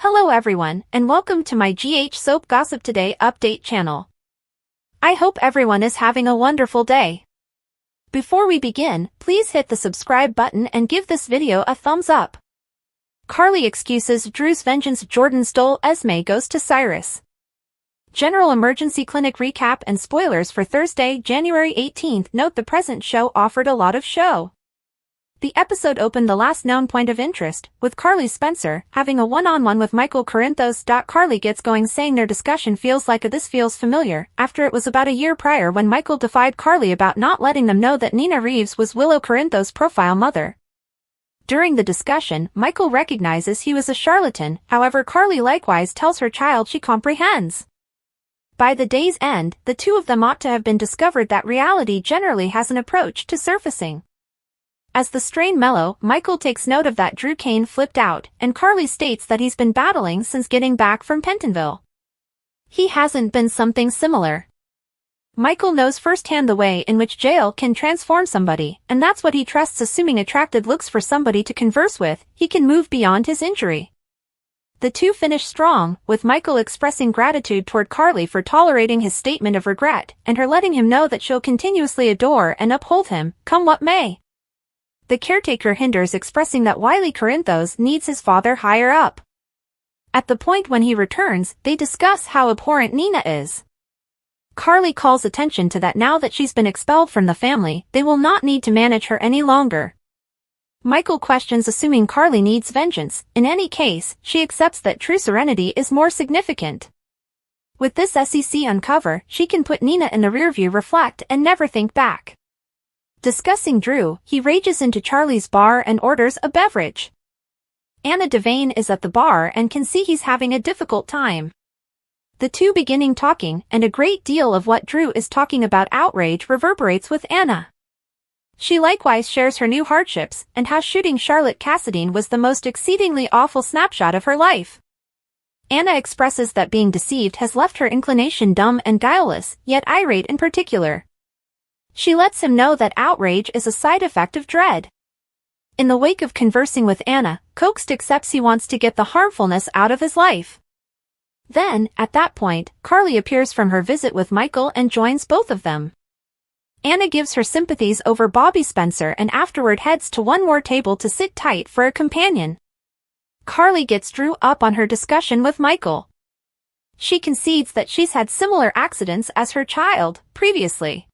Hello everyone, and welcome to my GH Soap Gossip Today update channel. I hope everyone is having a wonderful day. Before we begin, please hit the subscribe button and give this video a thumbs up. Carly excuses Drew's vengeance. Jordan stole Esme goes to Cyrus. General Emergency Clinic recap and spoilers for Thursday, January 18th. Note the present show offered a lot of show. The episode opened the last known point of interest, with Carly Spencer having a one-on-one with Michael Corinthos. Carly gets going saying their discussion feels like this feels familiar, after it was about a year prior when Michael defied Carly about not letting them know that Nina Reeves was Willow Corinthos' profile mother. During the discussion, Michael recognizes he was a charlatan, however Carly likewise tells her child she comprehends. By the day's end, the two of them ought to have been discovered that reality generally has an approach to surfacing. As the strain mellow, Michael takes note of that Drew Kane flipped out, and Carly states that he's been battling since getting back from Pentonville. He hasn't been something similar. Michael knows firsthand the way in which jail can transform somebody, and that's what he trusts. Assuming attracted looks for somebody to converse with, he can move beyond his injury. The two finish strong, with Michael expressing gratitude toward Carly for tolerating his statement of regret, and her letting him know that she'll continuously adore and uphold him, come what may. The caretaker hinders, expressing that Wiley Corinthos needs his father higher up. At the point when he returns, they discuss how abhorrent Nina is. Carly calls attention to that now that she's been expelled from the family, they will not need to manage her any longer. Michael questions, assuming Carly needs vengeance. In any case, she accepts that true serenity is more significant. With this SEC uncover, she can put Nina in the rearview, reflect, and never think back. Discussing Drew, he rages into Charlie's bar and orders a beverage. Anna Devane is at the bar and can see he's having a difficult time. The two beginning talking, and a great deal of what Drew is talking about outrage reverberates with Anna. She likewise shares her new hardships, and how shooting Charlotte Cassadine was the most exceedingly awful snapshot of her life. Anna expresses that being deceived has left her inclination dumb and guileless, yet irate in particular. She lets him know that outrage is a side effect of dread. In the wake of conversing with Anna, Coaxed accepts he wants to get the harmfulness out of his life. Then, at that point, Carly appears from her visit with Michael and joins both of them. Anna gives her sympathies over Bobby Spencer and afterward heads to one more table to sit tight for a companion. Carly gets Drew up on her discussion with Michael. She concedes that she's had similar accidents as her child, previously.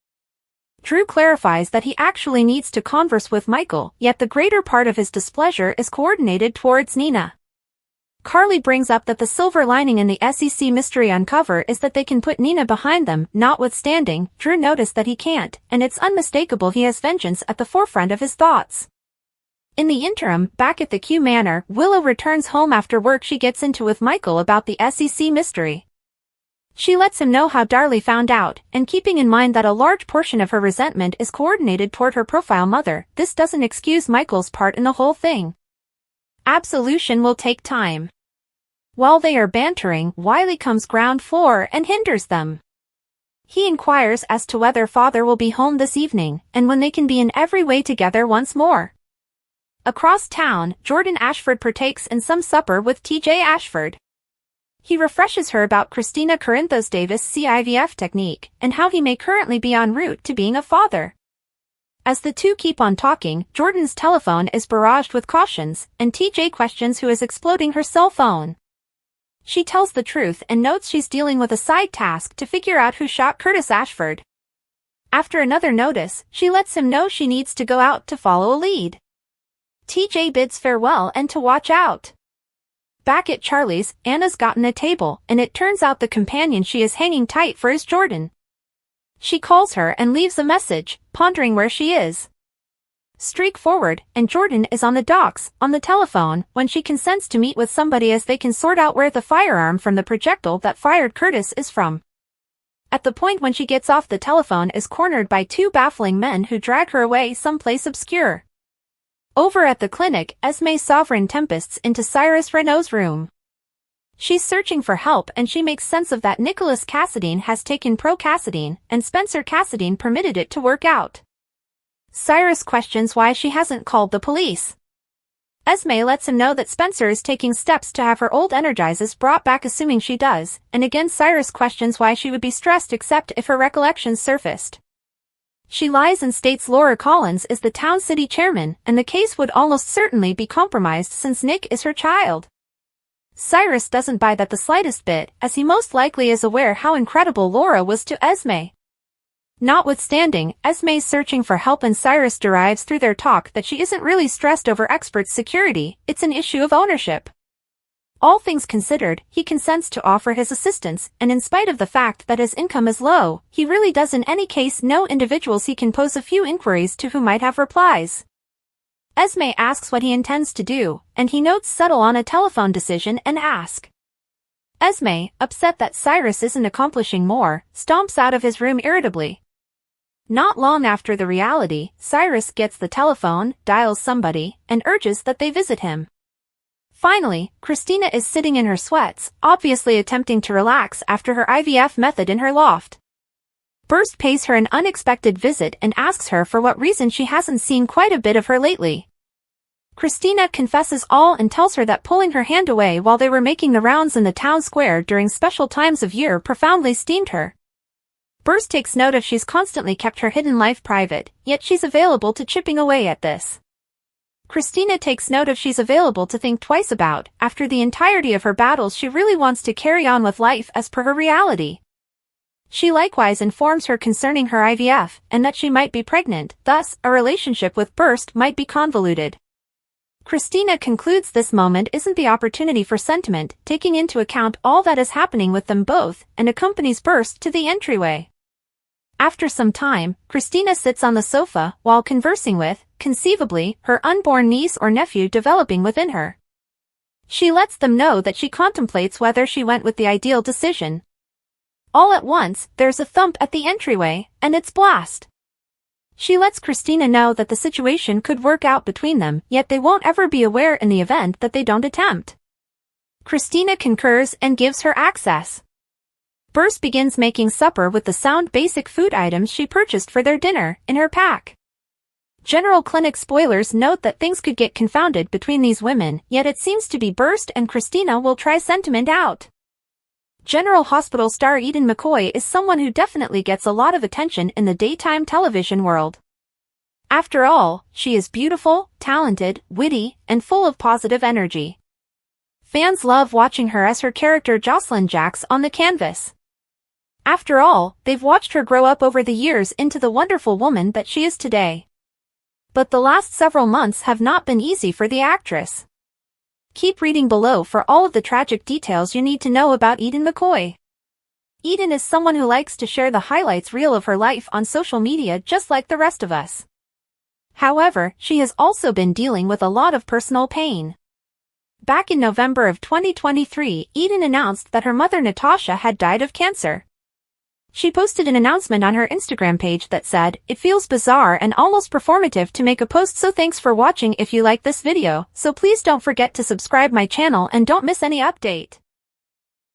Drew clarifies that he actually needs to converse with Michael, yet the greater part of his displeasure is coordinated towards Nina. Carly brings up that the silver lining in the SEC mystery uncover is that they can put Nina behind them. Notwithstanding, Drew noticed that he can't, and it's unmistakable he has vengeance at the forefront of his thoughts. In the interim, back at the Q Manor, Willow returns home after work. She gets into with Michael about the SEC mystery. She lets him know how Darlie found out, and keeping in mind that a large portion of her resentment is coordinated toward her profile mother, this doesn't excuse Michael's part in the whole thing. Absolution will take time. While they are bantering, Wiley comes ground floor and hinders them. He inquires as to whether father will be home this evening, and when they can be in every way together once more. Across town, Jordan Ashford partakes in some supper with TJ Ashford. He refreshes her about Christina Corinthos Davis' CIVF technique, and how he may currently be en route to being a father. As the two keep on talking, Jordan's telephone is barraged with cautions, and TJ questions who is exploding her cell phone. She tells the truth and notes she's dealing with a side task to figure out who shot Curtis Ashford. After another notice, she lets him know she needs to go out to follow a lead. TJ bids farewell and to watch out. Back at Charlie's, Anna's gotten a table, and it turns out the companion she is hanging tight for is Jordan. She calls her and leaves a message, pondering where she is. Streak forward, and Jordan is on the docks, on the telephone, when she consents to meet with somebody as they can sort out where the firearm from the projectile that fired Curtis is from. At the point when she gets off the telephone is cornered by two baffling men who drag her away someplace obscure. Over at the clinic, Esme Sovereign tempests into Cyrus Renault's room. She's searching for help and she makes sense of that Nicholas Cassadine has taken Pro-Cassadine, and Spencer Cassadine permitted it to work out. Cyrus questions why she hasn't called the police. Esme lets him know that Spencer is taking steps to have her old energizes brought back, assuming she does, and again Cyrus questions why she would be stressed except if her recollections surfaced. She lies and states Laura Collins is the town city chairman, and the case would almost certainly be compromised since Nick is her child. Cyrus doesn't buy that the slightest bit, as he most likely is aware how incredible Laura was to Esme. Notwithstanding, Esme's searching for help, and Cyrus derives through their talk that she isn't really stressed over experts' security, it's an issue of ownership. All things considered, he consents to offer his assistance, and in spite of the fact that his income is low, he really does in any case know individuals he can pose a few inquiries to who might have replies. Esme asks what he intends to do, and he notes settle on a telephone decision and ask. Esme, upset that Cyrus isn't accomplishing more, stomps out of his room irritably. Not long after the reality, Cyrus gets the telephone, dials somebody, and urges that they visit him. Finally, Christina is sitting in her sweats, obviously attempting to relax after her IVF method in her loft. Burst pays her an unexpected visit and asks her for what reason she hasn't seen quite a bit of her lately. Christina confesses all and tells her that pulling her hand away while they were making the rounds in the town square during special times of year profoundly steamed her. Burst takes note of she's constantly kept her hidden life private, yet she's available to chipping away at this. Christina takes note of she's available to think twice about, after the entirety of her battles she really wants to carry on with life as per her reality. She likewise informs her concerning her IVF, and that she might be pregnant, thus, a relationship with Burst might be convoluted. Christina concludes this moment isn't the opportunity for sentiment, taking into account all that is happening with them both, and accompanies Burst to the entryway. After some time, Christina sits on the sofa while conversing with, conceivably, her unborn niece or nephew developing within her. She lets them know that she contemplates whether she went with the ideal decision. All at once, there's a thump at the entryway, and it's Blast. She lets Christina know that the situation could work out between them, yet they won't ever be aware in the event that they don't attempt. Christina concurs and gives her access. Burst begins making supper with the sound basic food items she purchased for their dinner, in her pack. General Clinic spoilers note that things could get confounded between these women, yet it seems to be Burst and Christina will try sentiment out. General Hospital star Eden McCoy is someone who definitely gets a lot of attention in the daytime television world. After all, she is beautiful, talented, witty, and full of positive energy. Fans love watching her as her character Jocelyn Jax on the canvas. After all, they've watched her grow up over the years into the wonderful woman that she is today. But the last several months have not been easy for the actress. Keep reading below for all of the tragic details you need to know about Eden McCoy. Eden is someone who likes to share the highlights reel of her life on social media just like the rest of us. However, she has also been dealing with a lot of personal pain. Back in November of 2023, Eden announced that her mother Natasha had died of cancer. She posted an announcement on her Instagram page that said, "It feels bizarre and almost performative to make a post, so thanks for watching. If you like this video, so please don't forget to subscribe my channel and don't miss any update."